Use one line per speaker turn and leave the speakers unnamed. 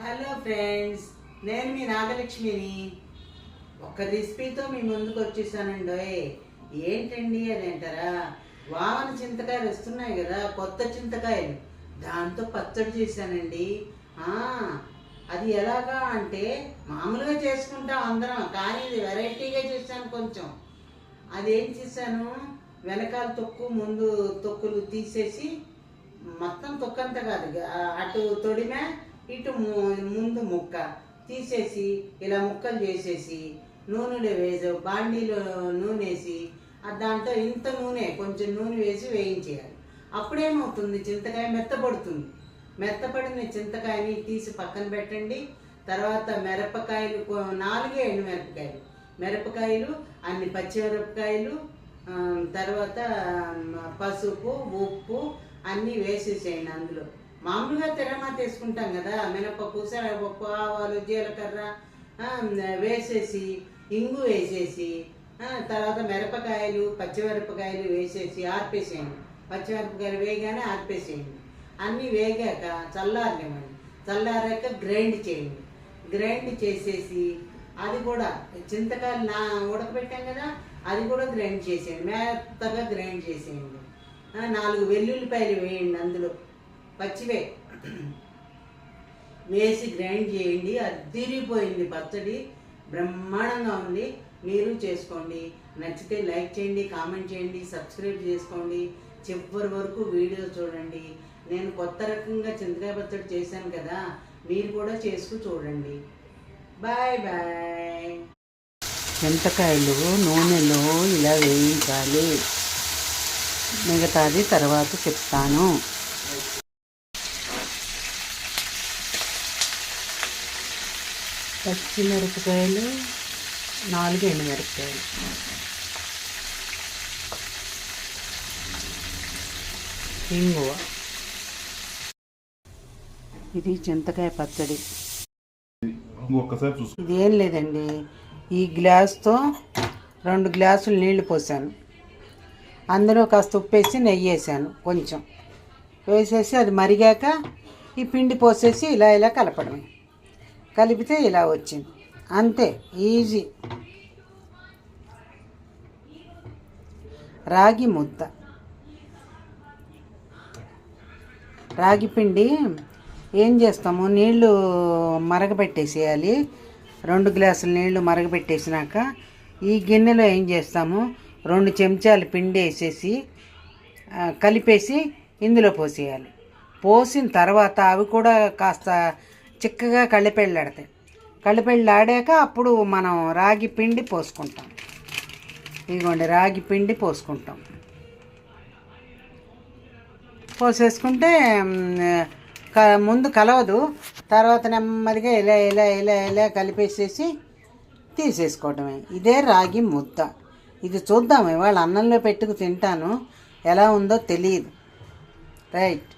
Hello friends, నేను మీ నాగలక్ష్మిని. ఒక రెసిపీతో మీ ముందుకు వచ్చేసానండి. ఏంటండి అని అంటారా? వామన చింతకాయలు వస్తున్నాయి కదా, కొత్త చింతకాయలు, దాంతో పచ్చడి చేశానండి. అది ఎలాగా అంటే మామూలుగా చేసుకుంటాం అందరం, కానీ ఇది వెరైటీగా చేశాను కొంచెం. అదేం చేశాను, వెనకాల తొక్కు ముందు తొక్కులు తీసేసి, మొత్తం తొక్కంతా కాదు, అటు తొడిమే ఇటు ముందు ముక్క తీసేసి ఇలా ముక్కలు చేసేసి నూనెలో వేసి, బాండీలో నూనె వేసి, దాంట్లో ఇంత నూనె, కొంచెం నూనె వేసి వేయించేయాలి. అప్పుడేమవుతుంది, చింతకాయ మెత్తపడుతుంది. మెత్తపడిన చింతకాయని తీసి పక్కన పెట్టండి. తర్వాత మిరపకాయలు, 4 ఎండుమిరపకాయలు, మిరపకాయలు, అన్ని పచ్చిమిరపకాయలు, తర్వాత పసుపు, ఉప్పు అన్నీ వేసేసేయండి. అందులో మామూలుగా తిరమాత వేసుకుంటాం కదా, మినపప్పు, శనగపప్పు, ఆవాలు, జీలకర్ర వేసేసి, ఇంగు వేసేసి, తర్వాత మిరపకాయలు, పచ్చిమిరపకాయలు వేసేసి ఆర్పేసేయండి. పచ్చిమిరపకాయలు వేయగానే ఆర్పేసేయండి. అన్నీ వేగాక చల్లారనివ్వండి. చల్లారాక గ్రైండ్ చేయండి. గ్రైండ్ చేసేసి అది కూడా చింతకాయలు ఉడకబెట్టాం కదా, అది కూడా గ్రైండ్ చేసేయండి. మెత్తగా గ్రైండ్ చేసేయండి. 4 వెల్లుల్లిపాయలు వేయండి, అందులో పచ్చివే వేసి గ్రైండ్ చేయండి. అదిరిపోయింది పచ్చడి, బ్రహ్మాండంగా ఉంది. మీరు చేసుకోండి. నచ్చితే లైక్ చేయండి, కామెంట్ చేయండి, సబ్స్క్రైబ్ చేసుకోండి. చివరి వరకు వీడియో చూడండి. నేను కొత్త రకంగా చింతకాయ పచ్చడి చేశాను కదా, మీరు కూడా చేసుకు చూడండి. Bye bye. చింతకాయలు నూనెలో ఇలా వేయించాలి, మిగతాది తర్వాత చెప్తాను. పచ్చిమిరపకాయలు, 4 ఎండుమిరపకాయలు, ఇంగువ. ఇది చింతకాయ పచ్చడి. ఇదేం లేదండి, ఈ గ్లాస్తో 2 గ్లాసులు నీళ్లు పోసాను. అందులో కాస్త ఉప్పేసి నెయ్యి వేసాను, కొంచెం వేసేసి అది మరిగాక ఈ పిండి పోసేసి ఇలా ఇలా కలపడమే. కలిపితే ఇలా వచ్చింది, అంతే, ఈజీ. రాగి ముద్ద. రాగి పిండి ఏం చేస్తాము, నీళ్లు మరగబెట్టేసేయాలి. 2 గ్లాసుల నీళ్లు మరగబెట్టేసినాక ఈ గిన్నెలో ఏం చేస్తాము, 2 చెంచాలు పిండి వేసేసి కలిపేసి ఇందులో పోసేయాలి. పోసిన తర్వాత అవి కూడా కాస్త చిక్కగా కళ్ళిపెళ్ళాడతాయి. కళ్ళిపెళ్ళాడాక అప్పుడు మనం రాగి పిండి పోసుకుంటాం. ఇదిగోండి, రాగి పిండి పోసుకుంటాం. పోసేసుకుంటే ముందు కలవదు, తర్వాత నెమ్మదిగా ఇలా ఇలా ఇలా ఇలా కలిపేసేసి తీసేసుకోవటమే. ఇదే రాగి ముద్ద. ఇది చూద్దాం, ఇవాళ అన్నంలో పెట్టుకు తింటాను, ఎలా ఉందో తెలియదు. రైట్.